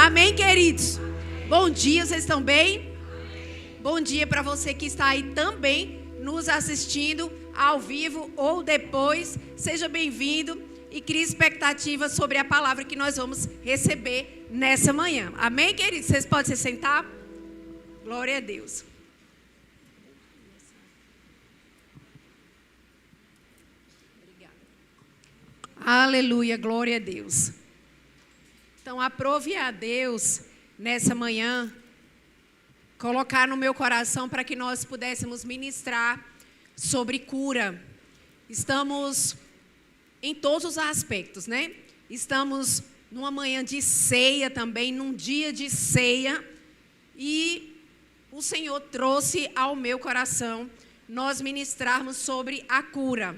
Amém, queridos? Bom dia, vocês estão bem? Bom dia para você que está aí também nos assistindo ao vivo ou depois. Seja bem-vindo e crie expectativa sobre a palavra que nós vamos receber nessa manhã. Amém, queridos? Vocês podem se sentar? Glória a Deus. Obrigada. Aleluia, glória a Deus. Então, aprove a Deus, nessa manhã, colocar no meu coração para que nós pudéssemos ministrar sobre cura. Estamos em todos os aspectos, né? Estamos numa manhã de ceia também, num dia de ceia, e o Senhor trouxe ao meu coração nós ministrarmos sobre a cura.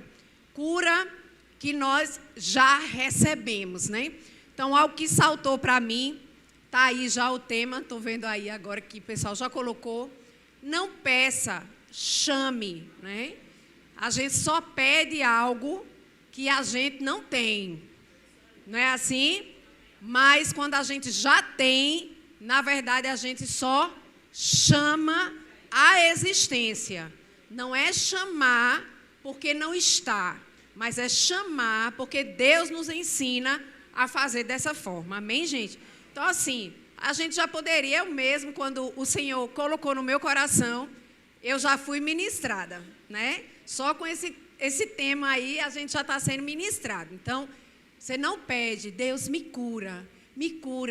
Cura que nós já recebemos, né? Então, algo que saltou para mim, está aí já o tema, estou vendo aí agora que o pessoal já colocou. Não peça, chame, né? A gente só pede algo que a gente não tem. Não é assim? Mas quando a gente já tem, na verdade a gente só chama a existência. Não é chamar porque não está, mas é chamar porque Deus nos ensina a fazer dessa forma. Amém, gente? Então, assim, a gente já poderia, eu mesmo, quando o Senhor colocou no meu coração, eu já fui ministrada, né? Só com esse tema aí, a gente já está sendo ministrado. Então, você não pede, Deus me cura,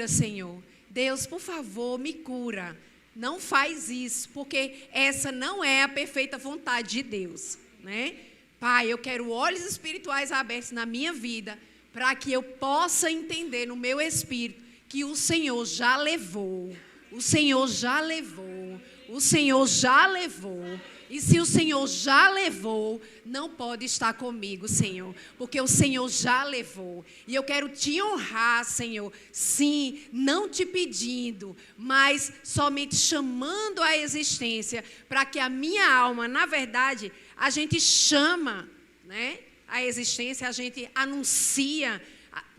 Senhor. Deus, por favor, me cura. Não faz isso, porque essa não é a perfeita vontade de Deus, né? Pai, eu quero olhos espirituais abertos na minha vida, para que eu possa entender no meu espírito que o Senhor já levou, o Senhor já levou, o Senhor já levou. E se o Senhor já levou, não pode estar comigo, Senhor, porque o Senhor já levou. E eu quero te honrar, Senhor, sim, não te pedindo, mas somente chamando a existência, para que a minha alma, na verdade, a gente chama, né? A existência, a gente anuncia,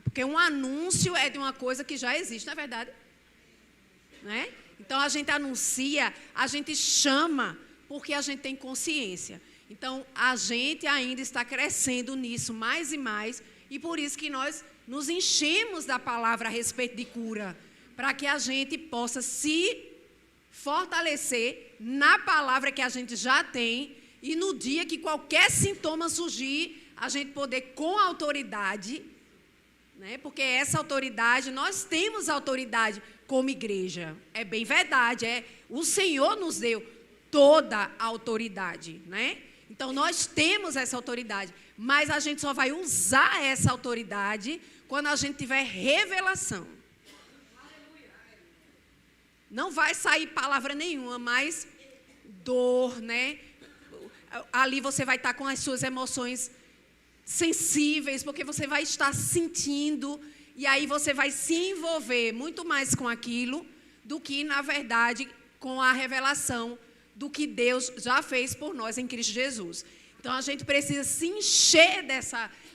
porque um anúncio é de uma coisa que já existe, na verdade, né? Então, a gente anuncia, a gente chama, porque a gente tem consciência. Então, a gente ainda está crescendo nisso mais e mais, e por isso que nós nos enchemos da palavra a respeito de cura, para que a gente possa se fortalecer na palavra que a gente já tem, e no dia que qualquer sintoma surgir, a gente poder com autoridade, né? Porque essa autoridade, nós temos autoridade como igreja. É bem verdade, o Senhor nos deu toda a autoridade, né? Então, nós temos essa autoridade, mas a gente só vai usar essa autoridade quando a gente tiver revelação. Não vai sair palavra nenhuma, mas dor, né? Ali você vai estar com as suas emoções sensíveis, porque você vai estar sentindo, e aí você vai se envolver muito mais com aquilo do que, na verdade, com a revelação do que Deus já fez por nós em Cristo Jesus. Então, a gente precisa se encher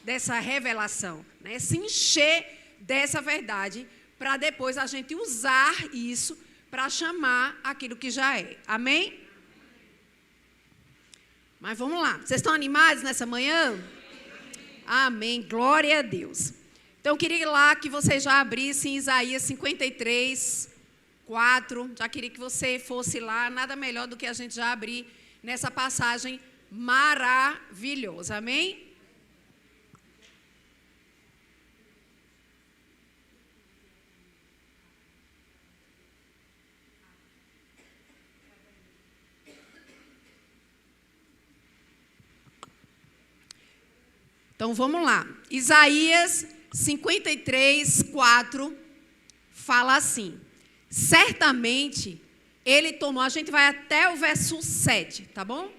dessa revelação, né? Se encher dessa verdade, para depois a gente usar isso para chamar aquilo que já é. Amém? Mas vamos lá. Vocês estão animados nessa manhã? Amém. Glória a Deus. Então, eu queria lá que vocês já abrissem Isaías 53, 4. Já queria que você fosse lá. Nada melhor do que a gente já abrir nessa passagem maravilhosa. Amém? Então, vamos lá. Isaías 53, 4 fala assim: certamente ele tomou, a gente vai até o verso 7, tá bom?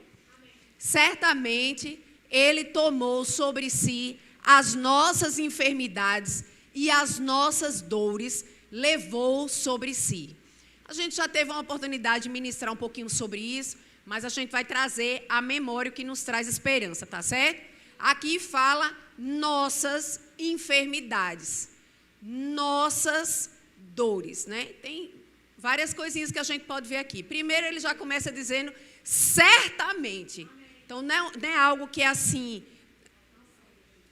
Certamente ele tomou sobre si as nossas enfermidades e as nossas dores levou sobre si. A gente já teve uma oportunidade de ministrar um pouquinho sobre isso, mas a gente vai trazer a memória que nos traz esperança, tá certo? Aqui fala nossas enfermidades, nossas dores, né? Tem várias coisinhas que a gente pode ver aqui. Primeiro, ele já começa dizendo certamente. Então, não é algo que é assim,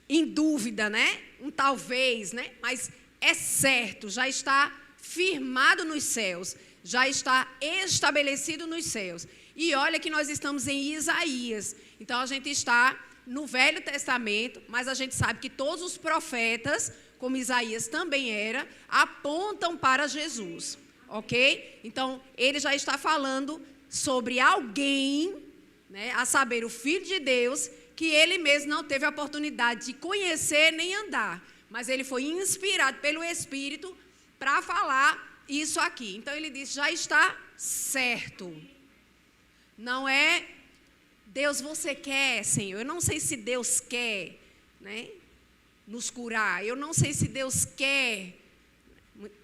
em dúvida, né? Um talvez, né? Mas é certo, já está firmado nos céus, já está estabelecido nos céus. E olha que nós estamos em Isaías. Então, a gente está no Velho Testamento, mas a gente sabe que todos os profetas, como Isaías também era, apontam para Jesus, ok? Então, ele já está falando sobre alguém, né, a saber, o Filho de Deus, que ele mesmo não teve a oportunidade de conhecer nem andar, mas ele foi inspirado pelo Espírito para falar isso aqui. Então, ele diz, já está certo. Não é, Deus, você quer, Senhor? Eu não sei se Deus quer, né, nos curar. Eu não sei se Deus quer.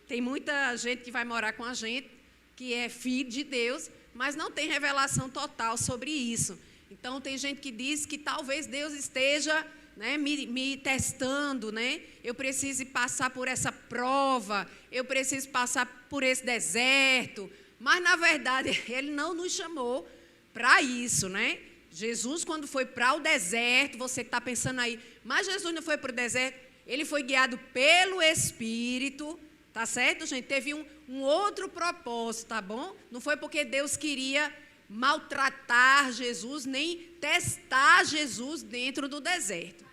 Tem muita gente que vai morar com a gente, que é filho de Deus, mas não tem revelação total sobre isso. Então, tem gente que diz que talvez Deus esteja, né, me testando, né? Eu preciso passar por essa prova, eu preciso passar por esse deserto. Mas, na verdade, Ele não nos chamou para isso, né? Jesus, quando foi para o deserto, você que está pensando aí, mas Jesus não foi para o deserto, Ele foi guiado pelo Espírito, tá certo, gente? Teve um outro propósito, tá bom? Não foi porque Deus queria maltratar Jesus, nem testar Jesus dentro do deserto.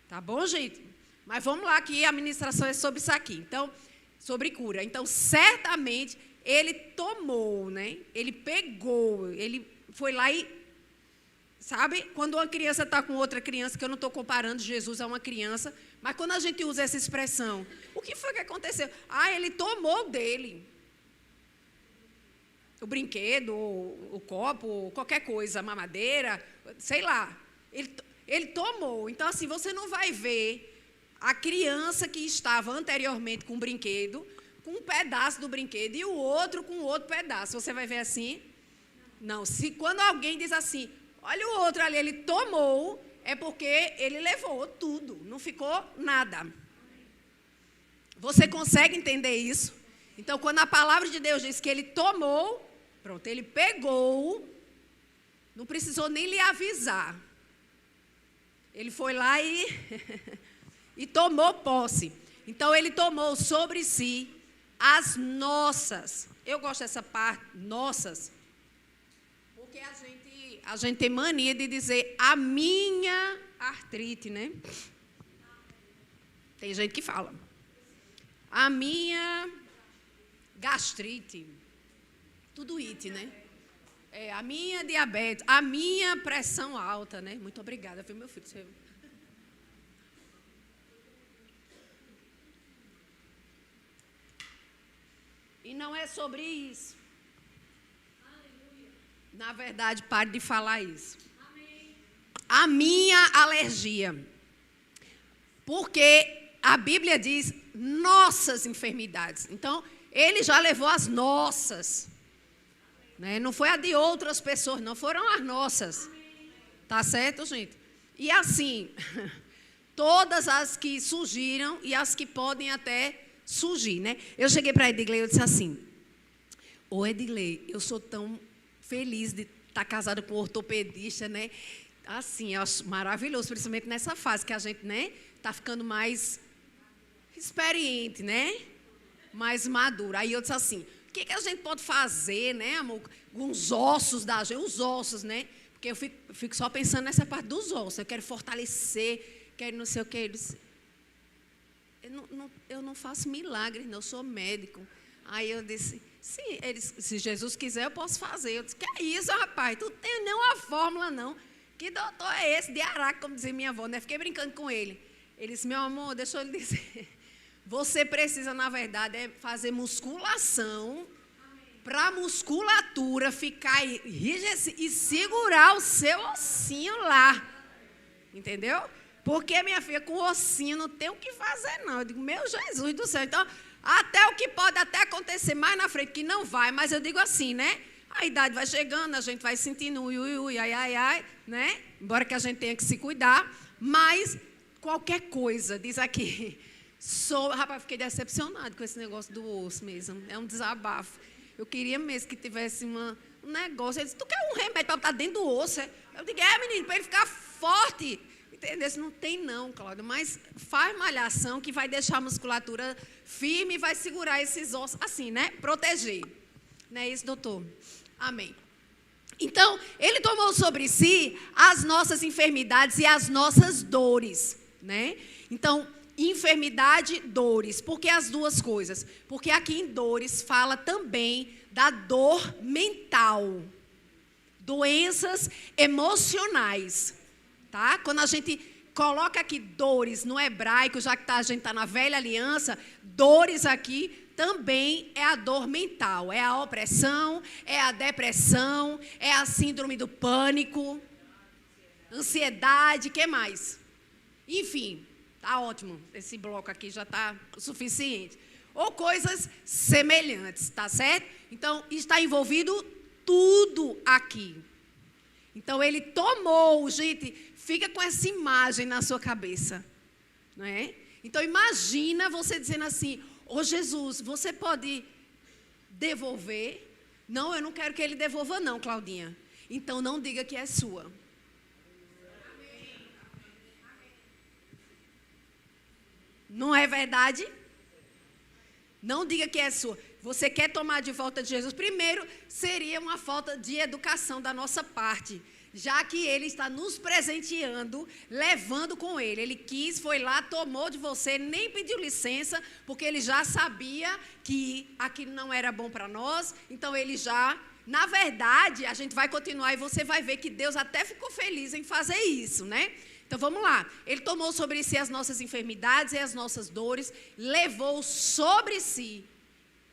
Tá bom, gente? Mas vamos lá, que a ministração é sobre isso aqui. Então, sobre cura. Então, certamente, ele tomou, né? Ele pegou, ele foi lá e, sabe? Quando uma criança está com outra criança, que eu não estou comparando Jesus a uma criança, mas quando a gente usa essa expressão, o que foi que aconteceu? Ah, ele tomou dele. O brinquedo, o copo, qualquer coisa, a mamadeira, sei lá. Ele tomou. Então, assim, você não vai ver a criança que estava anteriormente com o brinquedo, com um pedaço do brinquedo, e o outro com outro pedaço. Você vai ver assim? Não. Quando alguém diz assim, olha o outro ali, ele tomou, é porque ele levou tudo, não ficou nada. Você consegue entender isso? Então, quando a palavra de Deus diz que ele tomou, pronto, ele pegou, não precisou nem lhe avisar. Ele foi lá e tomou posse. Então, ele tomou sobre si as nossas. Eu gosto dessa parte, nossas, porque a gente tem mania de dizer a minha artrite, né? Tem gente que fala. A minha gastrite. Tudo it, né? A minha diabetes, a minha pressão alta, né? Muito obrigada, foi meu filho. Você... E não é sobre isso. Na verdade, pare de falar isso. A minha alergia. Porque a Bíblia diz nossas enfermidades. Então, ele já levou as nossas. Né? Não foi a de outras pessoas, não, foram as nossas. Tá certo, gente? E assim, todas as que surgiram e as que podem até surgir, né? Eu cheguei para a Edgley e eu disse assim, ô Edgley, eu sou tão feliz de estar casada com um ortopedista, né? Assim, eu acho maravilhoso, principalmente nessa fase que a gente, né, tá ficando mais experiente, né? Mais madura. Aí eu disse assim, o que a gente pode fazer, né, amor? Com os ossos da gente, os ossos, né? Porque eu fico só pensando nessa parte dos ossos. Eu quero fortalecer, quero não sei o que. Eu disse, eu não faço milagres, não, eu sou médico. Aí eu disse, sim, se Jesus quiser, eu posso fazer. Eu disse, que é isso, rapaz? Tu não tem nenhuma fórmula, não. Que doutor é esse? De araque, como dizia minha avó, né? Fiquei brincando com ele. Ele disse, meu amor, deixa eu lhe dizer. Você precisa, na verdade, fazer musculação para a musculatura ficar rígida e segurar o seu ossinho lá. Entendeu? Porque, minha filha, com o ossinho não tem o que fazer, não. Eu digo, meu Jesus do céu. Então, até o que pode até acontecer mais na frente, que não vai, mas eu digo assim, né? A idade vai chegando, a gente vai sentindo ui, ai, né? Embora que a gente tenha que se cuidar, mas qualquer coisa, diz aqui, Rapaz, fiquei decepcionado com esse negócio do osso mesmo. É um desabafo. Eu queria mesmo que tivesse um negócio. Ele disse, tu quer um remédio para botar dentro do osso? Eu digo, menino, para ele ficar forte. Entendeu? Não tem não, Cláudia. Mas faz malhação que vai deixar a musculatura firme e vai segurar esses ossos, assim, né? Proteger. Não é isso, doutor? Amém. Então, ele tomou sobre si as nossas enfermidades e as nossas dores, né? Então, enfermidade, dores. Por que as duas coisas? Porque aqui em dores fala também da dor mental. Doenças emocionais, tá? Quando a gente coloca aqui dores no hebraico, já que a gente está na velha aliança, dores aqui também é a dor mental, é a opressão, é a depressão, é a síndrome do pânico, ansiedade, o que mais? Enfim, tá ótimo, esse bloco aqui já está o suficiente. Ou coisas semelhantes, tá certo? Então, está envolvido tudo aqui. Então, ele tomou, gente, fica com essa imagem na sua cabeça, não é? Então, imagina você dizendo assim, ô Jesus, você pode devolver? Não, eu não quero que ele devolva não, Claudinha. Então, não diga que é sua. Não é verdade? Não diga que é sua. Você quer tomar de volta de Jesus? Primeiro, seria uma falta de educação da nossa parte, já que ele está nos presenteando, levando com ele. Ele quis, foi lá, tomou de você, nem pediu licença, porque ele já sabia que aquilo não era bom para nós. Então, ele já... Na verdade, a gente vai continuar e você vai ver que Deus até ficou feliz em fazer isso, né? Então, vamos lá. Ele tomou sobre si as nossas enfermidades e as nossas dores, levou sobre si.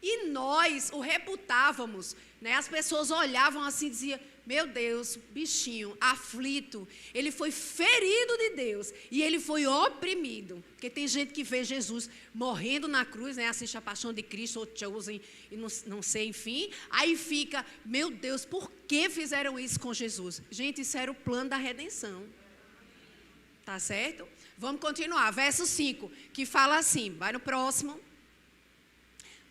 E nós o reputávamos, né? As pessoas olhavam assim e diziam, meu Deus, bichinho, aflito, ele foi ferido de Deus e ele foi oprimido. Porque tem gente que vê Jesus morrendo na cruz, né? Assiste a Paixão de Cristo ou Chosen, e não sei, enfim. Aí fica, meu Deus, por que fizeram isso com Jesus? Gente, isso era o plano da redenção. Tá certo? Vamos continuar. Verso 5, que fala assim, vai no próximo.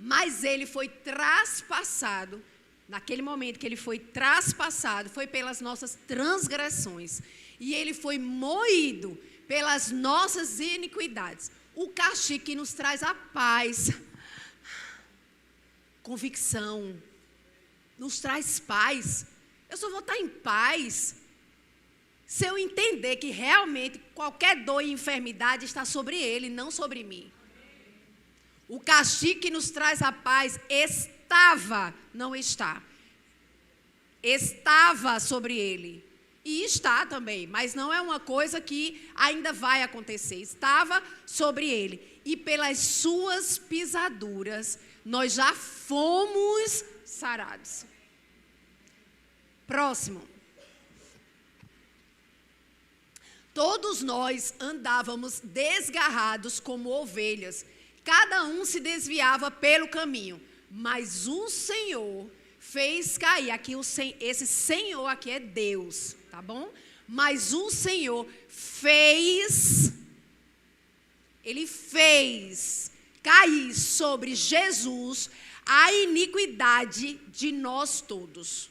Mas ele foi traspassado, naquele momento que ele foi traspassado, foi pelas nossas transgressões. E ele foi moído pelas nossas iniquidades. O castigo que nos traz a paz, convicção, nos traz paz. Eu só vou estar em paz se eu entender que realmente qualquer dor e enfermidade está sobre ele, não sobre mim. O castigo que nos traz a paz estava, não está. Estava sobre ele. E está também, mas não é uma coisa que ainda vai acontecer. Estava sobre ele. E pelas suas pisaduras, nós já fomos sarados. Próximo. Todos nós andávamos desgarrados como ovelhas. Cada um se desviava pelo caminho, mas o Senhor fez cair. Aqui esse Senhor aqui é Deus, tá bom? Mas o Senhor Ele fez cair sobre Jesus a iniquidade de nós todos.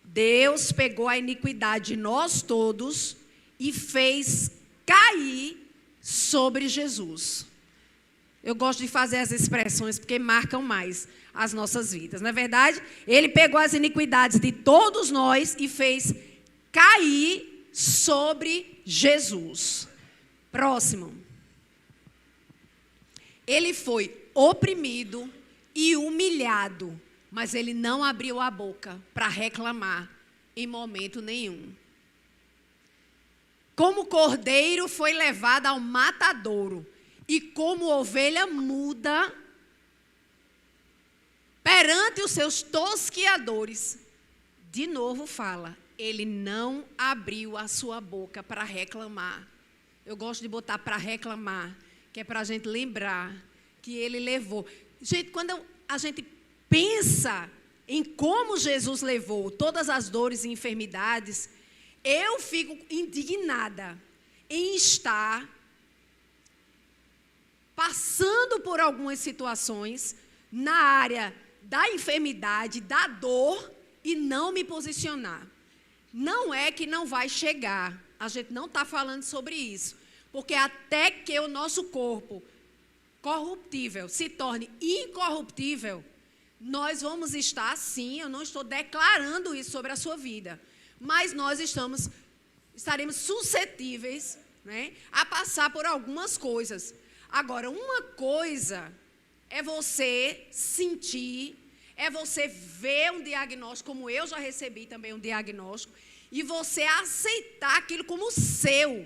Deus pegou a iniquidade de nós todos e fez cair sobre Jesus. Eu gosto de fazer as expressões porque marcam mais as nossas vidas. Não é verdade? Ele pegou as iniquidades de todos nós e fez cair sobre Jesus. Próximo. Ele foi oprimido e humilhado, mas ele não abriu a boca para reclamar em momento nenhum. Como cordeiro foi levado ao matadouro, e como ovelha muda perante os seus tosquiadores. De novo fala, ele não abriu a sua boca para reclamar. Eu gosto de botar para reclamar, que é para a gente lembrar que ele levou. Gente, quando a gente pensa em como Jesus levou todas as dores e enfermidades, eu fico indignada em estar passando por algumas situações na área da enfermidade, da dor, e não me posicionar. Não é que não vai chegar. A gente não está falando sobre isso. Porque até que o nosso corpo corruptível se torne incorruptível, nós vamos estar, sim, eu não estou declarando isso sobre a sua vida, mas nós estaremos suscetíveis, né, a passar por algumas coisas. Agora, uma coisa é você sentir, é você ver um diagnóstico, como eu já recebi também um diagnóstico, e você aceitar aquilo como seu.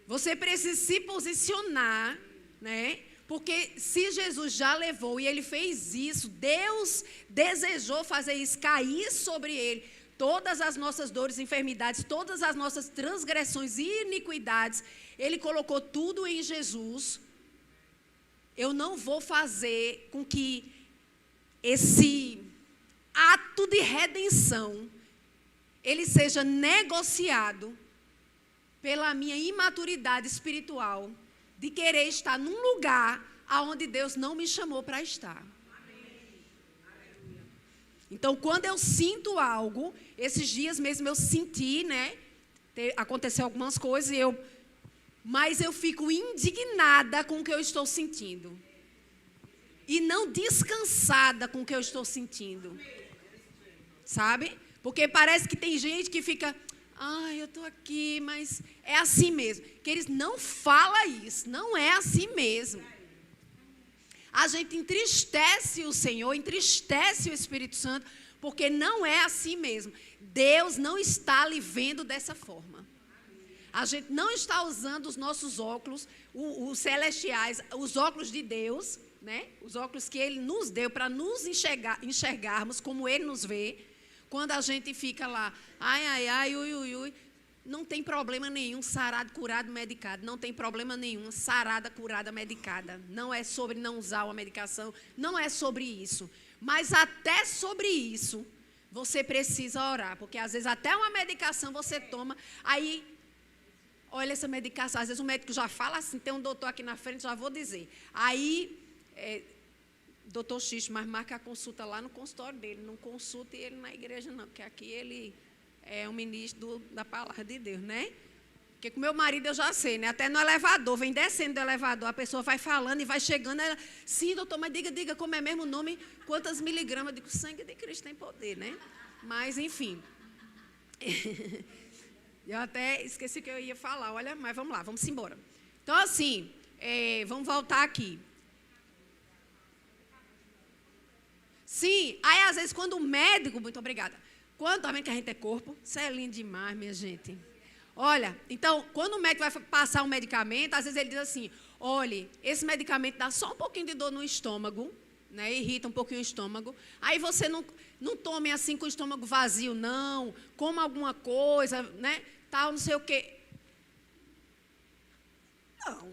Você precisa se posicionar, né? Porque se Jesus já levou e ele fez isso, Deus desejou fazer isso, cair sobre ele todas as nossas dores, enfermidades, todas as nossas transgressões e iniquidades, ele colocou tudo em Jesus. Eu não vou fazer com que esse ato de redenção ele seja negociado pela minha imaturidade espiritual, de querer estar num lugar aonde Deus não me chamou para estar. Então, quando eu sinto algo, esses dias mesmo eu senti, né? Aconteceu algumas coisas, mas eu fico indignada com o que eu estou sentindo. E não descansada com o que eu estou sentindo. Sabe? Porque parece que tem gente que fica... eu estou aqui, mas é assim mesmo. Que eles não falam isso, não é assim mesmo. A gente entristece o Senhor, entristece o Espírito Santo, porque não é assim mesmo. Deus não está lhe vendo dessa forma. A gente não está usando os nossos óculos, os celestiais, os óculos de Deus, né? Os óculos que Ele nos deu para nos enxergarmos como Ele nos vê. Quando a gente fica lá, ui, não tem problema nenhum, sarado, curado, medicado. Não tem problema nenhum, sarada, curada, medicada. Não é sobre não usar uma medicação, não é sobre isso. Mas até sobre isso, você precisa orar. Porque às vezes até uma medicação você toma, aí, olha essa medicação, às vezes o médico já fala assim, tem um doutor aqui na frente, já vou dizer. Aí... doutor X, mas marca a consulta lá no consultório dele, não consulte ele na igreja não, porque aqui ele é um ministro da palavra de Deus, né? Porque com meu marido eu já sei, né? Até no elevador, vem descendo do elevador, a pessoa vai falando e vai chegando, ela, sim, doutor, mas diga como é mesmo o nome, quantas miligramas, eu digo, sangue de Cristo tem poder, né? Mas, enfim, eu até esqueci que eu ia falar, olha, mas vamos lá, vamos embora. Então, assim, vamos voltar aqui. Sim, aí às vezes quando o médico, muito obrigada, quando também que a gente é corpo, isso é lindo demais, minha gente. Olha, então, quando o médico vai passar um medicamento, às vezes ele diz assim, olha, esse medicamento dá só um pouquinho de dor no estômago, né, irrita um pouquinho o estômago, aí você não tome assim com o estômago vazio, não, coma alguma coisa, né, tal, não sei o quê. Não,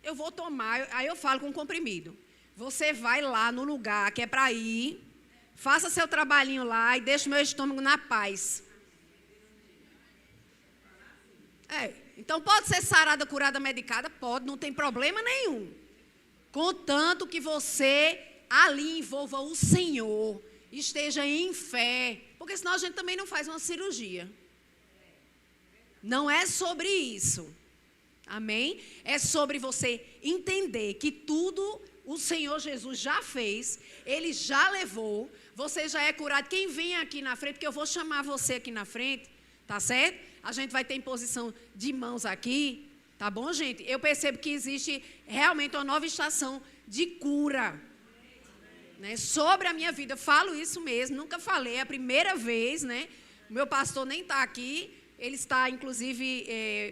eu vou tomar, aí eu falo com comprimido. Você vai lá no lugar que é para ir, faça seu trabalhinho lá e deixe o meu estômago na paz. Então pode ser sarada, curada, medicada? Pode, não tem problema nenhum. Contanto que você ali envolva o Senhor, esteja em fé, porque senão a gente também não faz uma cirurgia. Não é sobre isso. Amém? É sobre você entender que tudo o Senhor Jesus já fez, Ele já levou, você já é curado. Quem vem aqui na frente, porque eu vou chamar você aqui na frente, tá certo? A gente vai ter imposição de mãos aqui, tá bom, gente? Eu percebo que existe realmente uma nova estação de cura, né? Sobre a minha vida, eu falo isso mesmo, nunca falei, é a primeira vez, né? O meu pastor nem está aqui, ele está, inclusive,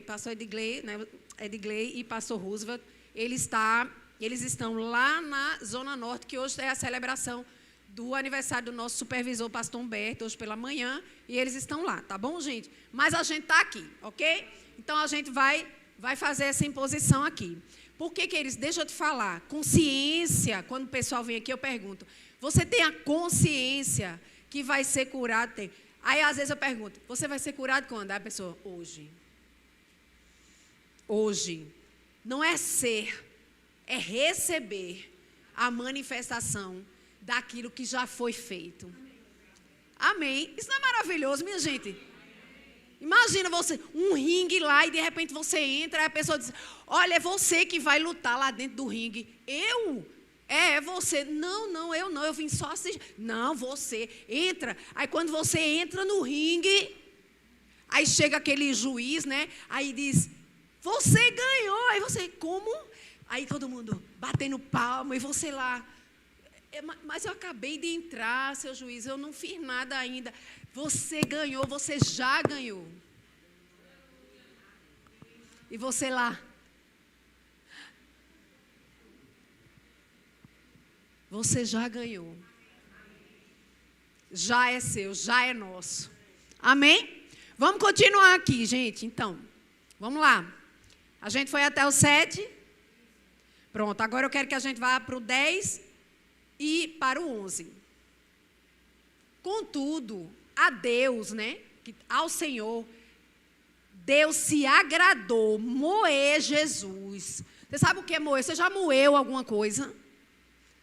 pastor Edgley, né? Edgley e pastor Roosevelt, eles estão lá na Zona Norte, que hoje é a celebração do aniversário do nosso supervisor, pastor Humberto, hoje pela manhã, e eles estão lá, tá bom, gente? Mas a gente está aqui, ok? Então, a gente vai fazer essa imposição aqui. Por que eles, deixa eu te falar, consciência, quando o pessoal vem aqui, eu pergunto, você tem a consciência que vai ser curado? Tem. Aí, às vezes, eu pergunto, você vai ser curado quando? Aí a pessoa, hoje. Hoje. não é ser, é receber a manifestação daquilo que já foi feito. Amém? Isso não é maravilhoso, minha gente? Imagina você, um ringue lá e de repente você entra e a pessoa diz, olha, é você que vai lutar lá dentro do ringue. Eu? É você. Não, eu vim só assistir. Não, você entra. Aí quando você entra no ringue, aí chega aquele juiz, né? Aí diz, você ganhou. Aí você, como? Aí todo mundo batendo palma e você lá. Mas eu acabei de entrar, seu juiz, eu não fiz nada ainda. Você ganhou, você já ganhou. E você lá. Você já ganhou. Já é seu, já é nosso. Amém? Vamos continuar aqui, gente, então. Vamos lá. A gente foi até o 7. Pronto, agora eu quero que a gente vá para o 10 e para o 11. Contudo, a Deus, né? Ao Senhor, Deus se agradou moer Jesus. Você sabe o que é moer? Você já moeu alguma coisa?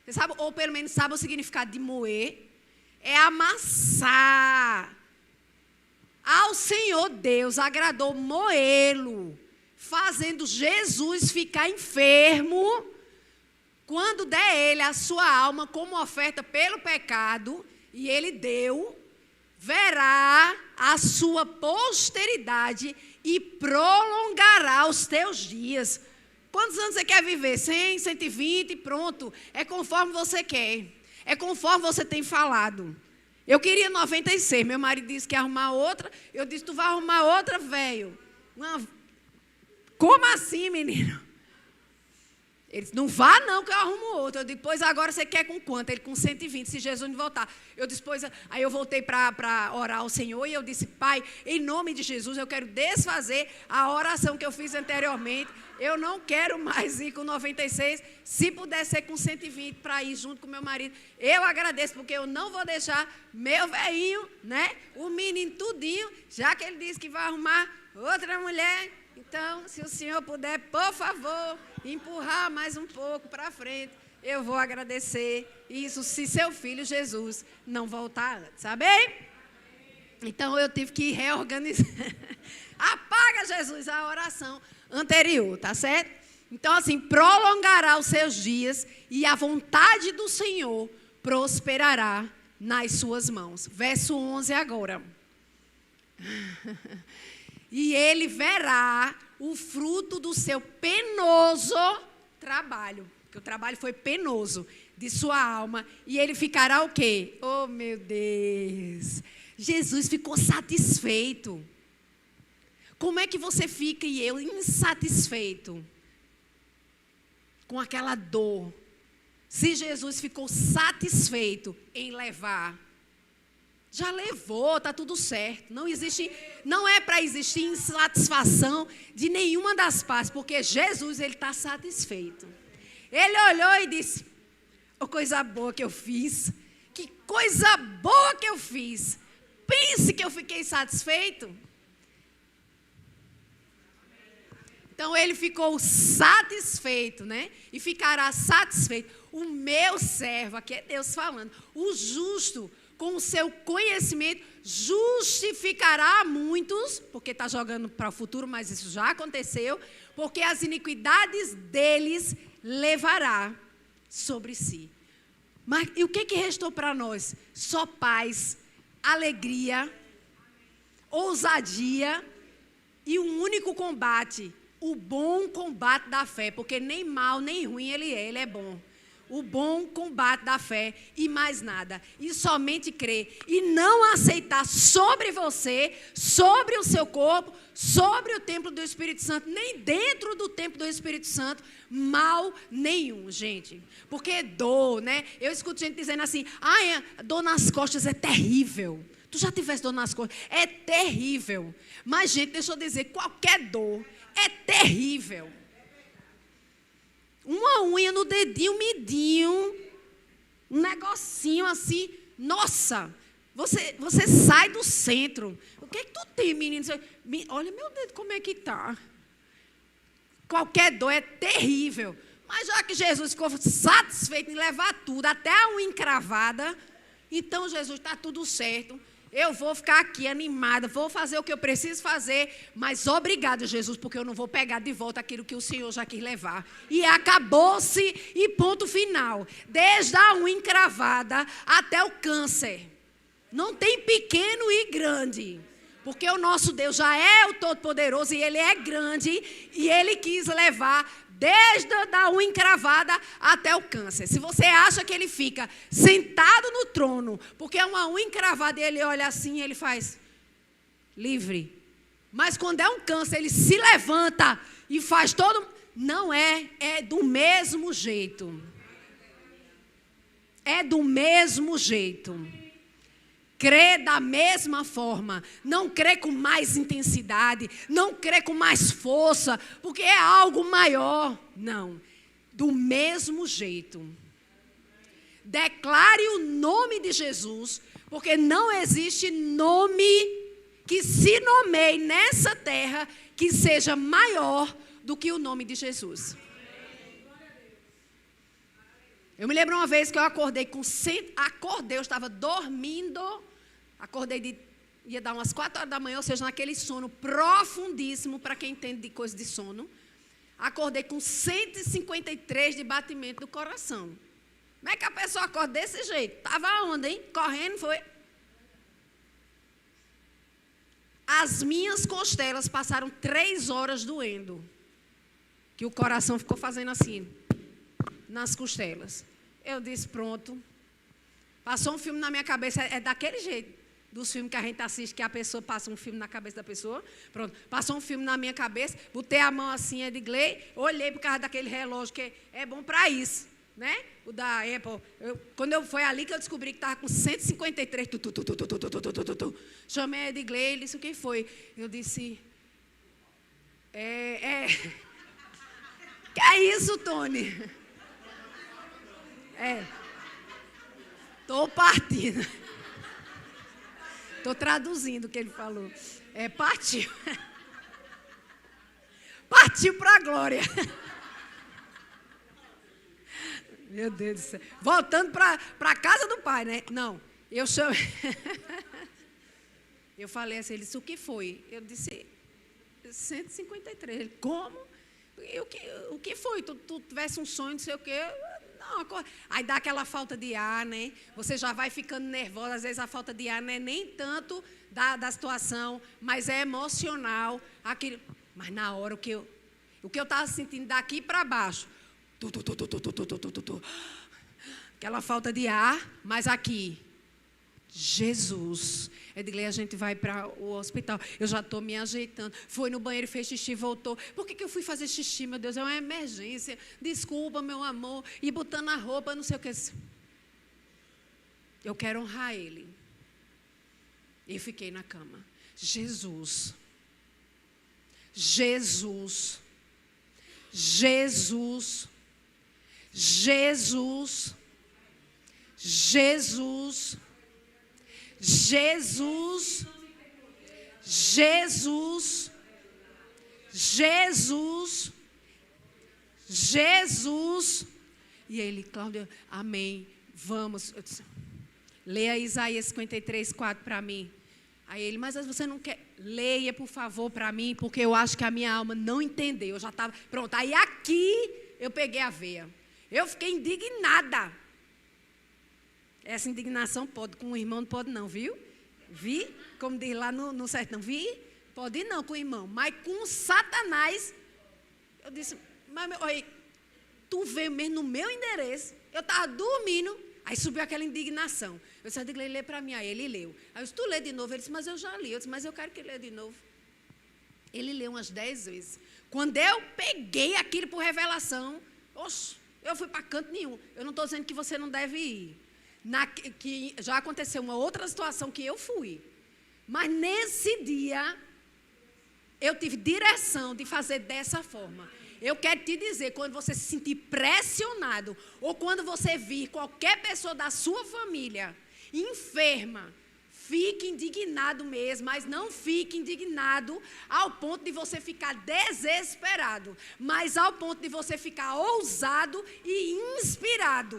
Você sabe, ou pelo menos sabe o significado de moer? É amassar. Ao Senhor Deus agradou moê-lo, fazendo Jesus ficar enfermo, quando der ele a sua alma como oferta pelo pecado, e ele deu, verá a sua posteridade e prolongará os teus dias. Quantos anos você quer viver? 100, 120, pronto. É conforme você quer. É conforme você tem falado. Eu queria 96, meu marido disse que ia arrumar outra. Eu disse, tu vai arrumar outra, velho. Como assim, menino? Ele disse, não vá não, que eu arrumo outra. Eu disse, pois agora você quer com quanto? Ele, com 120, se Jesus não voltar. Eu disse, pois... Aí eu voltei para orar ao Senhor e eu disse, Pai, em nome de Jesus, eu quero desfazer a oração que eu fiz anteriormente. Eu não quero mais ir com 96. Se puder ser com 120 para ir junto com meu marido, eu agradeço, porque eu não vou deixar meu velhinho, né? O menino tudinho, já que ele disse que vai arrumar outra mulher. Então, se o senhor puder, por favor, empurrar mais um pouco para frente, eu vou agradecer. Isso se seu filho Jesus não voltar antes, amém? Então eu tive que reorganizar. Apaga, Jesus, a oração anterior, tá certo? Então assim, prolongará os seus dias e a vontade do Senhor prosperará nas suas mãos. Verso 11 agora. E ele verá o fruto do seu penoso trabalho, porque o trabalho foi penoso, de sua alma, e ele ficará o quê? Oh, meu Deus! Jesus ficou satisfeito. Como é que você fica e eu insatisfeito com aquela dor? Se Jesus ficou satisfeito em levar, já levou, está tudo certo. Não é para existir insatisfação de nenhuma das partes, porque Jesus, ele está satisfeito. Ele olhou e disse, oh, coisa boa que eu fiz, que coisa boa que eu fiz. Pense que eu fiquei satisfeito. Então ele ficou satisfeito, né? E ficará satisfeito. O meu servo, aqui é Deus falando, o justo, com o seu conhecimento, justificará a muitos, porque está jogando para o futuro, mas isso já aconteceu, porque as iniquidades deles levará sobre si. Mas e o que restou para nós? Só paz, alegria, ousadia e um único combate, o bom combate da fé, porque nem mal nem ruim ele é bom. O bom combate da fé e mais nada. E somente crer e não aceitar sobre você, sobre o seu corpo, sobre o templo do Espírito Santo, nem dentro do templo do Espírito Santo, mal nenhum, gente. Porque dor, né? Eu escuto gente dizendo assim, dor nas costas é terrível. Tu já tivesse dor nas costas? É terrível. Mas, gente, deixa eu dizer, qualquer dor é terrível. Uma unha no dedinho midinho, um negocinho assim, nossa, você sai do centro. O que é que tu tem, menino? Olha meu dedo como é que tá. Qualquer dor é terrível. Mas já que Jesus ficou satisfeito em levar tudo, até a unha encravada, então Jesus, está tudo certo. Eu vou ficar aqui animada, vou fazer o que eu preciso fazer, mas obrigada, Jesus, porque eu não vou pegar de volta aquilo que o Senhor já quis levar. E acabou-se e ponto final. Desde a unha encravada até o câncer. Não tem pequeno e grande. Porque o nosso Deus já é o Todo-Poderoso e Ele é grande e Ele quis levar desde a unha encravada até o câncer. Se você acha que Ele fica sentado no trono, porque é uma unha encravada e Ele olha assim e Ele faz livre. Mas quando é um câncer, Ele se levanta e faz todo... Não é, é do mesmo jeito. É do mesmo jeito. Crê da mesma forma, não crê com mais intensidade, não crê com mais força, porque é algo maior. Não, do mesmo jeito. Declare o nome de Jesus, porque não existe nome que se nomeie nessa terra que seja maior do que o nome de Jesus. Eu me lembro uma vez que eu acordei eu estava dormindo, ia dar umas 4 horas da manhã, ou seja, naquele sono profundíssimo, para quem entende de coisa de sono. Acordei com 153 de batimento do coração. Como é que a pessoa acorda desse jeito? Estava onde, hein? Correndo, foi? As minhas costelas passaram 3 horas doendo. Que o coração ficou fazendo assim, nas costelas. Eu disse, pronto. Passou um filme na minha cabeça, é daquele jeito, dos filmes que a gente assiste, que a pessoa passa um filme na cabeça da pessoa. Pronto, passou um filme na minha cabeça, botei a mão assim, Edgley, olhei por causa daquele relógio, que é bom para isso, né? O da Apple. Quando foi ali que eu descobri que estava com 153. Chamei a Edgley, ele disse, o que foi? Eu disse, que é isso, Tony? Estou partindo. Estou traduzindo o que ele falou. Partiu. Partiu para a glória. Meu Deus do céu. Voltando para a casa do pai, né? Não, eu chamei. Eu falei assim, ele disse, o que foi? Eu disse, 153. Ele, como? O que foi? Tu tivesse um sonho, não sei o quê? Não, aí dá aquela falta de ar, né? Você já vai ficando nervosa. Às vezes a falta de ar não é nem tanto da situação, mas é emocional. Mas na hora, o que eu estava sentindo daqui para baixo, aquela falta de ar, mas aqui, Jesus. Edgley, a gente vai para o hospital. Eu já estou me ajeitando. Foi no banheiro, fez xixi, voltou. Por que eu fui fazer xixi, meu Deus? É uma emergência. Desculpa, meu amor. E botando a roupa, não sei o que. Eu quero honrar Ele. E fiquei na cama. Jesus. Jesus. Jesus. Jesus. Jesus. Jesus, Jesus, Jesus, Jesus. E ele, Cláudia, amém, vamos. Eu disse, leia Isaías 53, 4 para mim. Aí ele, mas você não quer? Leia, por favor, para mim, porque eu acho que a minha alma não entendeu. Eu já estava, pronto. Aí aqui eu peguei a veia. Eu fiquei indignada. Essa indignação pode, com o irmão não pode não, viu? Vi, como diz lá no sertão, vi, pode não com o irmão, mas com Satanás, eu disse, mas olha, tu veio mesmo no meu endereço, eu estava dormindo, aí subiu aquela indignação. Eu disse, Edgley, lê para mim, aí ele leu. Aí eu disse, tu lê de novo? Ele disse, mas eu já li. Eu disse, mas eu quero que ele lê de novo. Ele leu umas 10 vezes. Quando eu peguei aquilo por revelação, oxe, eu fui para canto nenhum. Eu não estou dizendo que você não deve ir. Que já aconteceu uma outra situação que eu fui. Mas nesse dia, eu tive direção de fazer dessa forma. Eu quero te dizer, quando você se sentir pressionado, ou quando você vir qualquer pessoa da sua família enferma, fique indignado mesmo, mas não fique indignado ao ponto de você ficar desesperado, mas ao ponto de você ficar ousado e inspirado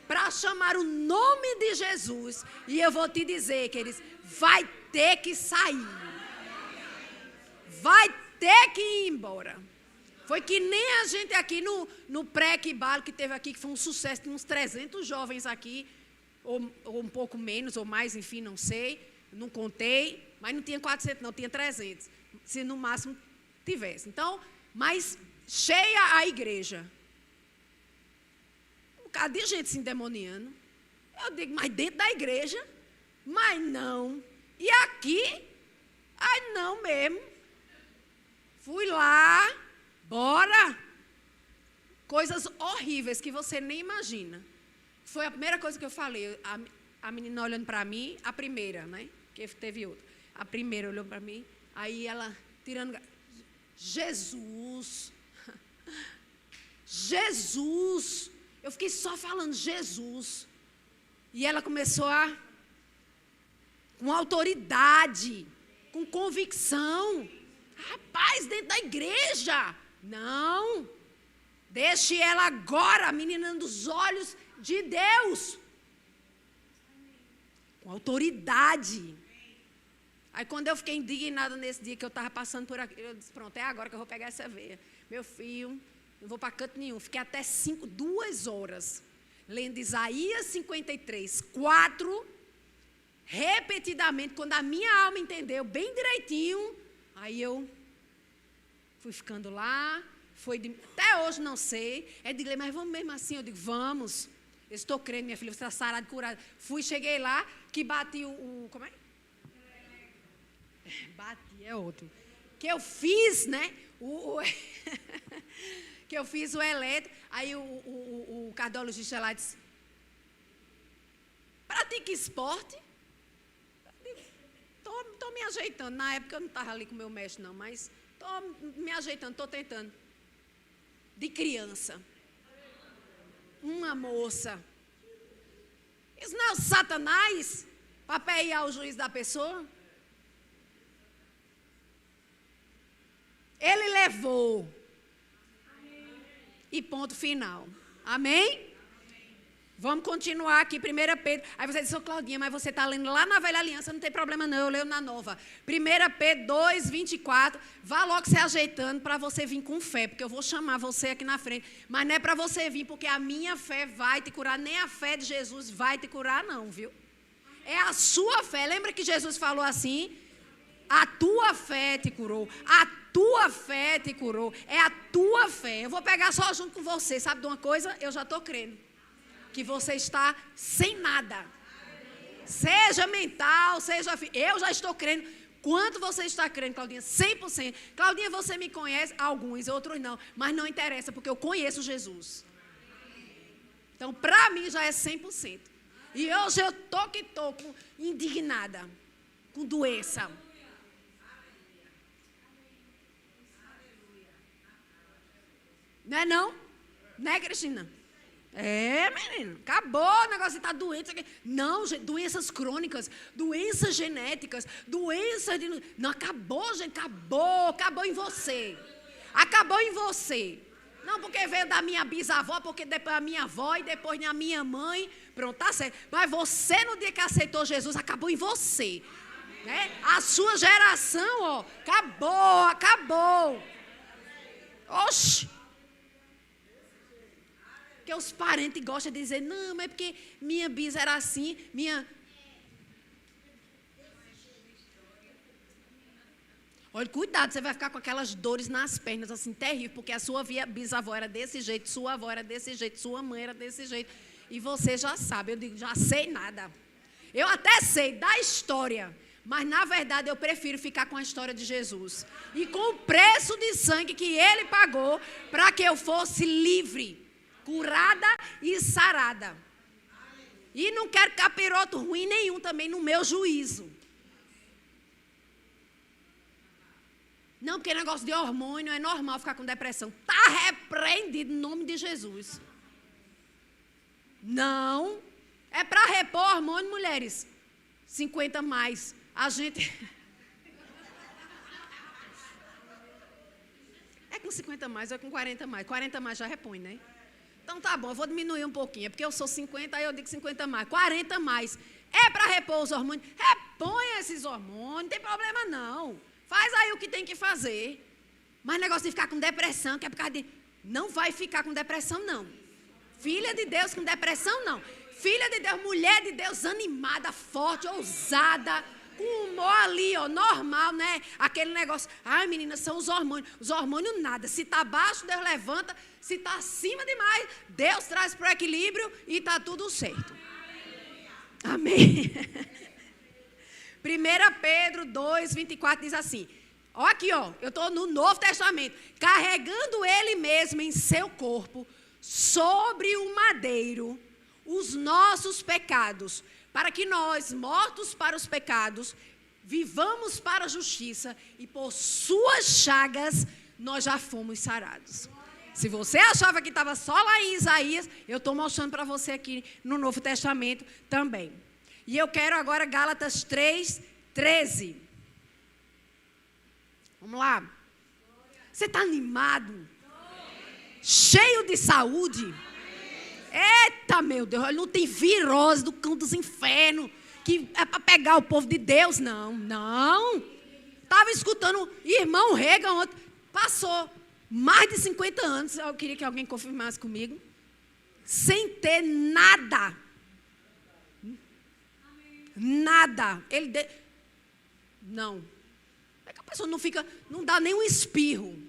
para chamar o nome de Jesus. E eu vou te dizer, queridos, vai ter que sair. Vai ter que ir embora. Foi que nem a gente aqui no pré-Quibalo, que teve aqui, que foi um sucesso, tinha uns 300 jovens aqui, ou um pouco menos, ou mais, enfim, não sei, não contei, mas não tinha 400 não, tinha 300, se no máximo tivesse. Então, mas cheia a igreja. Um bocado de gente se endemoniando. Eu digo, mas dentro da igreja? Mas não. E aqui? Ai, não mesmo. Fui lá, bora. Coisas horríveis que você nem imagina. Foi a primeira coisa que eu falei. A menina olhando para mim, a primeira, né? Que teve outra. A primeira olhou para mim, aí ela tirando... Jesus. Jesus. Eu fiquei só falando Jesus. E ela começou com autoridade, com convicção. Rapaz, dentro da igreja. Não. Deixe ela agora, menina dos olhos de Deus. Com autoridade. Aí quando eu fiquei indignada nesse dia que eu estava passando por aqui, eu disse, pronto, é agora que eu vou pegar essa veia. Meu filho, não vou para canto nenhum. Fiquei até 2 horas, lendo Isaías 53, 4, repetidamente, quando a minha alma entendeu bem direitinho, aí eu fui ficando lá, até hoje não sei, digo, mas vamos mesmo assim? Eu digo, vamos, eu estou crendo, minha filha, você está sarada, curada. Cheguei lá, que bati como é? Bati, é outro. Que eu fiz, né, que eu fiz o eletro, aí o cardiologista lá disse, pratica esporte? Estou me ajeitando, na época eu não estava ali com o meu mestre não, mas estou me ajeitando, estou tentando. De criança. Uma moça. Isso não é o Satanás para aperrear o juiz da pessoa? Ele levou. E ponto final. Amém? Vamos continuar aqui, 1 Pedro. Aí você diz, Claudinha, mas você está lendo lá na velha aliança, não tem problema não, eu leio na nova. 1 Pedro 2, 24. Vá logo se ajeitando para você vir com fé, porque eu vou chamar você aqui na frente. Mas não é para você vir, porque a minha fé vai te curar, nem a fé de Jesus vai te curar não, viu? É a sua fé. Lembra que Jesus falou assim? A tua fé te curou. A tua fé te curou. É a tua fé. Eu vou pegar só junto com você. Sabe de uma coisa? Eu já estou crendo que você está sem nada. Seja mental, seja... Eu já estou crendo. Quanto você está crendo, Claudinha? 100%. Claudinha, você me conhece? Alguns, outros não. Mas não interessa, porque eu conheço Jesus. Então, para mim, já é 100%. E hoje eu estou indignada, com doença. Não é não? Não é, Cristina? É, menino, acabou o negócio de estar doente. Não, gente, doenças crônicas, doenças genéticas, doenças de... Não, acabou, gente, acabou em você. Acabou em você. Não porque veio da minha bisavó, porque depois da minha avó e depois da minha mãe. Pronto, tá certo. Mas você, no dia que aceitou Jesus, acabou em você. Né? A sua geração, ó, acabou. Oxi. Porque os parentes gostam de dizer, não, mas é porque minha bisa era assim, Olha, cuidado, você vai ficar com aquelas dores nas pernas, assim, terrível, porque a sua bisavó era desse jeito, sua avó era desse jeito, sua mãe era desse jeito, e você já sabe, eu digo, já sei nada. Eu até sei da história, mas na verdade eu prefiro ficar com a história de Jesus. E com o preço de sangue que Ele pagou para que eu fosse livre, curada e sarada. E não quero capiroto ruim nenhum também no meu juízo. Não, porque negócio de hormônio é normal ficar com depressão. Está repreendido em nome de Jesus. Não. É para repor hormônio, mulheres. 50 mais. A gente... É com 50 mais, é com 40 mais. 40 mais já repõe, né? Então tá bom, eu vou diminuir um pouquinho. É porque eu sou 50, aí eu digo 50 mais. 40 mais. É para repor os hormônios? Repõe esses hormônios, não tem problema não. Faz aí o que tem que fazer. Mas negócio de ficar com depressão, que é por causa de... Não vai ficar com depressão, não. Filha de Deus com depressão, não. Filha de Deus, mulher de Deus, animada, forte, ousada, com humor ali, ó, normal, né? Aquele negócio, ai menina, são os hormônios. Os hormônios nada. Se está baixo, Deus levanta. Se está acima demais, Deus traz para o equilíbrio e está tudo certo. Amém. 1 Pedro 2, 24 diz assim, ó aqui, ó, eu estou no Novo Testamento, carregando ele mesmo em seu corpo, sobre o madeiro, os nossos pecados, para que nós, mortos para os pecados, vivamos para a justiça e por suas chagas nós já fomos sarados. Se você achava que estava só lá em Isaías, eu estou mostrando para você aqui no Novo Testamento também. E eu quero agora Gálatas 3, 13. Vamos lá. Você está animado? Cheio de saúde? Eita, meu Deus, não tem virose do cão dos infernos, que é para pegar o povo de Deus, não. Estava escutando irmão Reagan ontem, passou mais de 50 anos, eu queria que alguém confirmasse comigo, sem ter nada. Nada. Não. É que a pessoa não dá nem um espirro.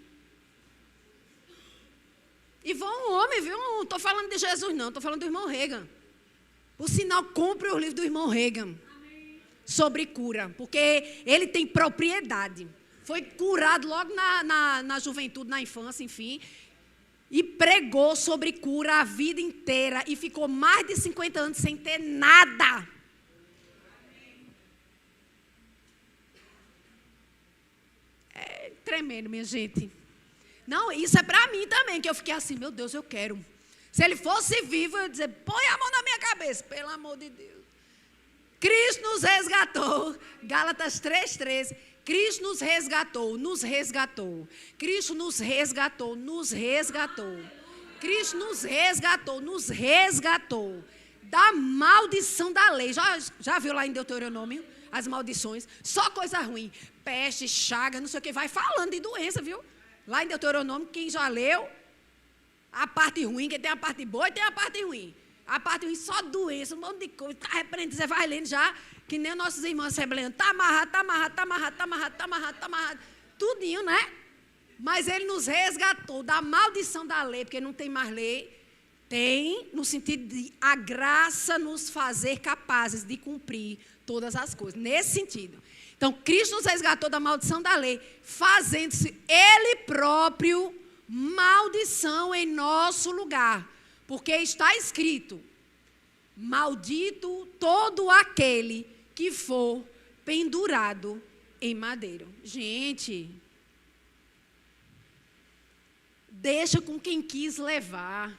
E vão um homem, viu? Não estou falando de Jesus, não. Estou falando do irmão Reagan. Por sinal, compre o livro do irmão Reagan. Sobre cura. Porque ele tem propriedade. Foi curado logo na juventude, na infância, enfim. E pregou sobre cura a vida inteira. E ficou mais de 50 anos sem ter nada. É tremendo, minha gente. Não, isso é para mim também, que eu fiquei assim, meu Deus, eu quero. Se ele fosse vivo, eu ia dizer, põe a mão na minha cabeça, pelo amor de Deus. Cristo nos resgatou. Gálatas 3,13. Cristo nos resgatou, nos resgatou. Cristo nos resgatou, nos resgatou. Cristo nos resgatou, nos resgatou. Da maldição da lei. Já viu lá em Deuteronômio as maldições? Só coisa ruim. Peste, chaga, não sei o que. Vai falando de doença, viu? Lá em Deuteronômio, quem já leu, a parte ruim, que tem a parte boa e tem a parte ruim. A parte ruim, só doença, um monte de coisa. Está repreendendo, você vai lendo já, que nem nossos irmãos assembleianos. Está amarrado, está amarrado, está amarrado, está amarrado, está amarrado, está amarrado. Tudinho, né? Mas ele nos resgatou da maldição da lei, porque não tem mais lei. Tem, no sentido de a graça nos fazer capazes de cumprir todas as coisas. Nesse sentido. Então, Cristo nos resgatou da maldição da lei, fazendo-se Ele próprio maldição em nosso lugar. Porque está escrito, maldito todo aquele que for pendurado em madeiro. Gente, deixa com quem quis levar.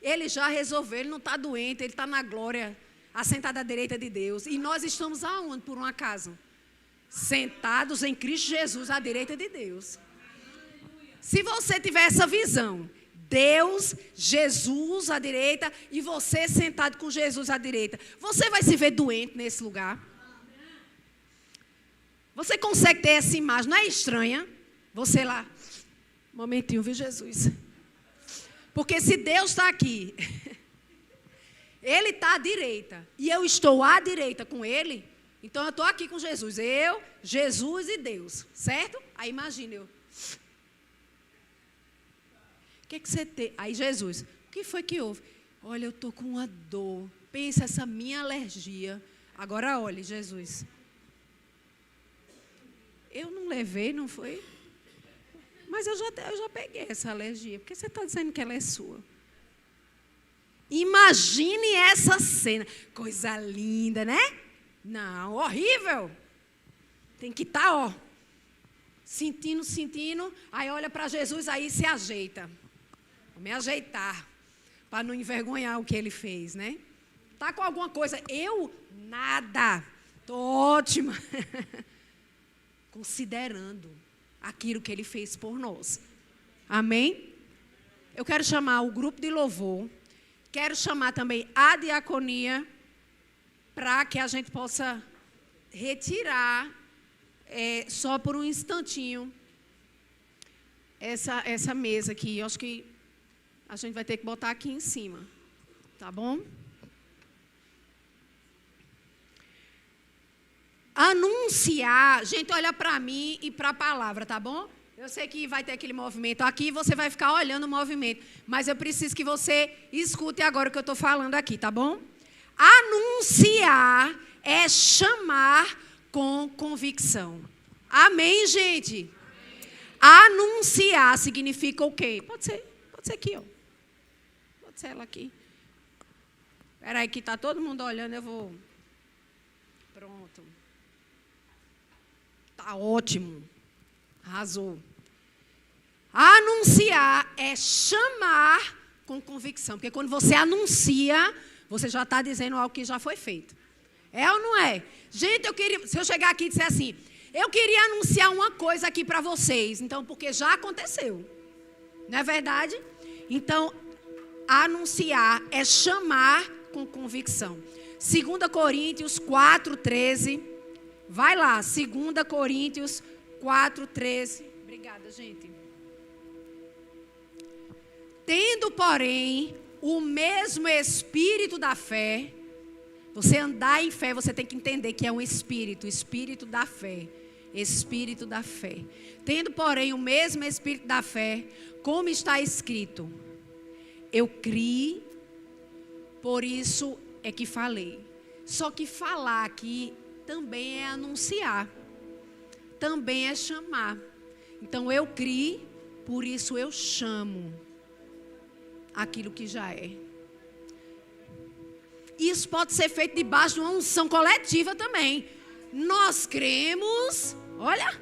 Ele já resolveu, ele não está doente, ele está na glória, assentado à direita de Deus. E nós estamos aonde, por um acaso? Sentados em Cristo Jesus, à direita de Deus. Se você tiver essa visão, Deus, Jesus à direita e você sentado com Jesus à direita, você vai se ver doente nesse lugar? Você consegue ter essa imagem? Não é estranha? Você lá, um momentinho, viu, Jesus? Porque se Deus está aqui, Ele está à direita e eu estou à direita com Ele, então eu estou aqui com Jesus. Eu, Jesus e Deus, certo? Aí imagina eu. O que você tem? Aí Jesus, o que foi que houve? Olha, eu estou com uma dor. Pensa essa minha alergia. Agora olhe, Jesus. Eu não levei, não foi? Mas eu já peguei essa alergia. Por que você está dizendo que ela é sua? Imagine essa cena. Coisa linda, né? Não, horrível. Tem que estar, ó. Sentindo. Aí olha para Jesus, aí se ajeita. Vou me ajeitar. Para não envergonhar o que ele fez, né? Está com alguma coisa? Eu? Nada. Tô ótima. Considerando aquilo que Ele fez por nós. Amém? Eu quero chamar o grupo de louvor. Quero chamar também a diaconia para que a gente possa retirar só por um instantinho essa mesa aqui. Eu acho que a gente vai ter que botar aqui em cima. Tá bom? Anunciar. Gente, olha para mim e para a palavra, tá bom? Eu sei que vai ter aquele movimento aqui, você vai ficar olhando o movimento. Mas eu preciso que você escute agora o que eu estou falando aqui, tá bom? Anunciar é chamar com convicção. Amém, gente? Anunciar significa o quê? Pode ser aqui, ó. Pode ser ela aqui. Espera aí que está todo mundo olhando, eu vou... Pronto. Tá ótimo. Arrasou. Anunciar é chamar com convicção. Porque quando você anuncia, você já está dizendo algo que já foi feito. É ou não é? Gente, se eu chegar aqui e disser assim, eu queria anunciar uma coisa aqui para vocês. Então, porque já aconteceu. Não é verdade? Então, anunciar é chamar com convicção. 2 Coríntios 4:13. Vai lá, 2 Coríntios 4:13. Obrigada, gente. Tendo, porém, o mesmo espírito da fé. Você andar em fé, você tem que entender que é um espírito da fé. Espírito da fé. Tendo, porém, o mesmo espírito da fé, como está escrito: eu criei, por isso é que falei. Só que falar aqui também é anunciar. Também é chamar. Então, eu criei, por isso eu chamo aquilo que já é. Isso pode ser feito debaixo de uma unção coletiva também. Nós cremos, olha,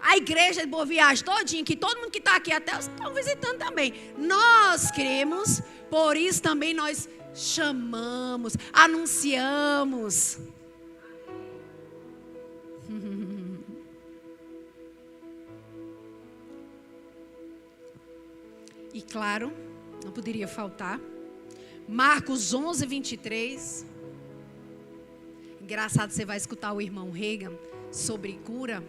a igreja de Boa Viagem todinha, que todo mundo que está aqui, até os que estão visitando também. Nós cremos, por isso também nós chamamos, anunciamos. E claro, não poderia faltar, Marcos 11:23. Engraçado, você vai escutar o irmão Reagan sobre cura.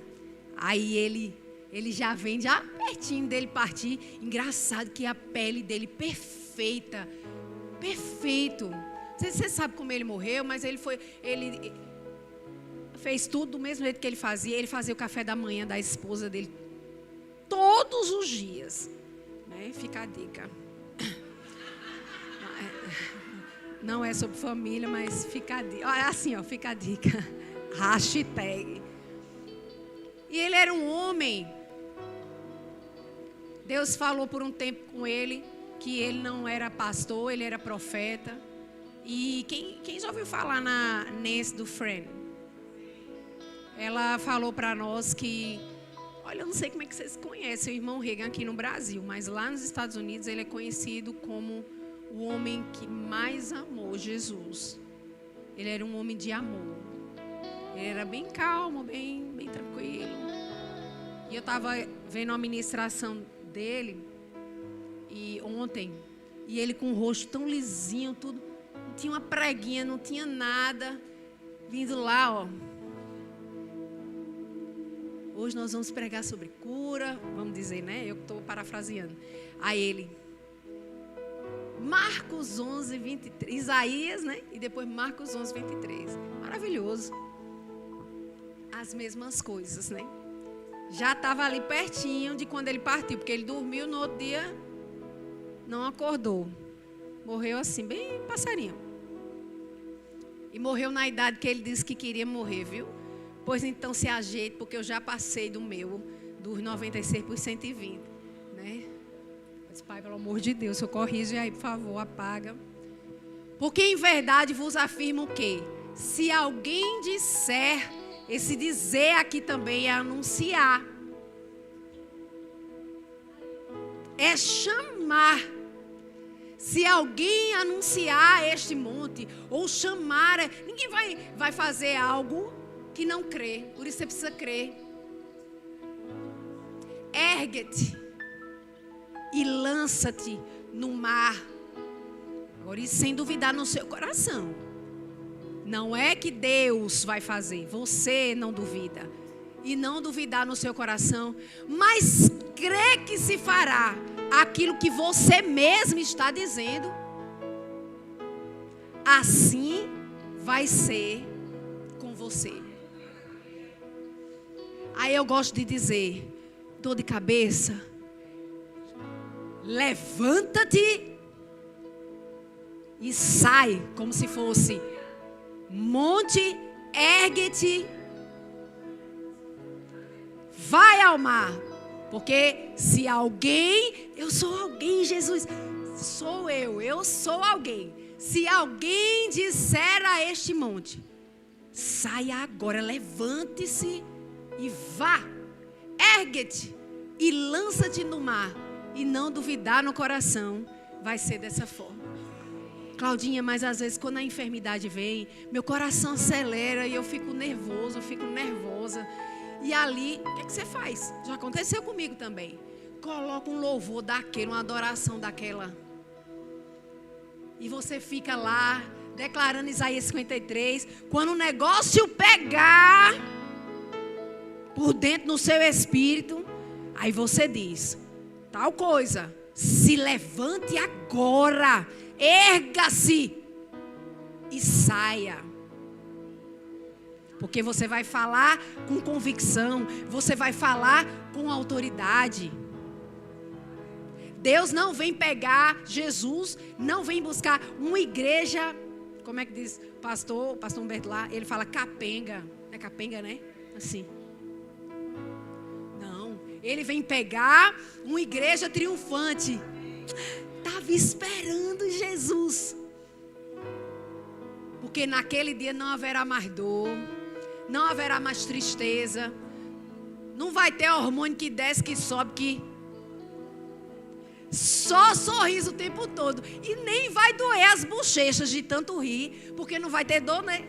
Aí ele já vem já pertinho dele partir. Engraçado que a pele dele perfeita. Perfeito. Você sabe como ele morreu, mas ele fez tudo do mesmo jeito que ele fazia. Ele fazia o café da manhã da esposa dele todos os dias. Né? Fica a dica. Não é sobre família, mas fica a dica. É assim, ó, fica a dica. Hashtag. E ele era um homem. Deus falou por um tempo com ele que ele não era pastor, ele era profeta. E quem já ouviu falar na Nancy Dufresne? Ela falou para nós que... Olha, eu não sei como é que vocês conhecem o irmão Reagan aqui no Brasil, mas lá nos Estados Unidos ele é conhecido como o homem que mais amou Jesus. Ele era um homem de amor. Ele era bem calmo, bem tranquilo. E eu estava vendo a ministração dele ontem. E ele com o rosto tão lisinho, tudo. Não tinha uma preguinha, não tinha nada. Vindo lá, ó. Hoje nós vamos pregar sobre cura. Vamos dizer, né? Eu estou parafraseando. Aí ele... Marcos 11:23, Isaías, né? E depois Marcos 11:23. Maravilhoso. As mesmas coisas, né? Já estava ali pertinho de quando ele partiu, porque ele dormiu no outro dia, não acordou. Morreu assim, bem passarinho. E morreu na idade que ele disse que queria morrer, viu? Pois então se ajeite, porque eu já passei dos 96 por 120, né? Pai, pelo amor de Deus, eu corrige aí, por favor, apaga. Porque em verdade vos afirmo o quê? Se alguém disser, esse dizer aqui também é anunciar. É chamar. Se alguém anunciar este monte, ou chamar, ninguém vai fazer algo que não crê. Por isso você precisa crer. Ergue-te e lança-te no mar. Agora, isso sem duvidar no seu coração. Não é que Deus vai fazer, você não duvida. E não duvidar no seu coração, mas crê que se fará aquilo que você mesmo está dizendo. Assim vai ser com você. Aí eu gosto de dizer, dor de cabeça, levanta-te e sai, como se fosse monte, ergue-te, vai ao mar. Porque se alguém, eu sou alguém, Jesus, sou eu sou alguém. Se alguém disser a este monte, saia agora, levante-se e vá, ergue-te e lança-te no mar, e não duvidar no coração, vai ser dessa forma. Claudinha, mas às vezes quando a enfermidade vem, meu coração acelera e eu fico nervoso, eu fico nervosa. E ali, o que você faz? Já aconteceu comigo também. Coloca um louvor daquele, uma adoração daquela. E você fica lá, declarando Isaías 53. Quando o negócio pegar por dentro no seu espírito, aí você diz, tal coisa, se levante agora, erga-se e saia. Porque você vai falar com convicção, você vai falar com autoridade. Deus não vem pegar, Jesus não vem buscar uma igreja, como é que diz pastor Humberto lá, ele fala capenga, é capenga, né? Assim. Não, ele vem pegar uma igreja triunfante. Estava esperando Jesus. Porque naquele dia não haverá mais dor, não haverá mais tristeza, não vai ter hormônio que desce, que sobe, que só sorriso o tempo todo. E nem vai doer as bochechas de tanto rir, porque não vai ter dor, né?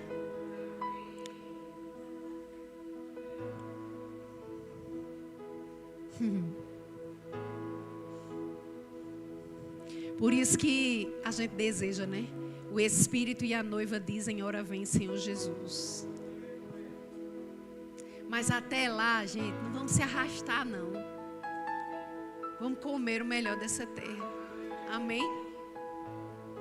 Por isso que a gente deseja, né? O Espírito e a noiva dizem, ora vem, Senhor Jesus. Mas até lá, gente, não vamos se arrastar, não. Vamos comer o melhor dessa terra. Amém?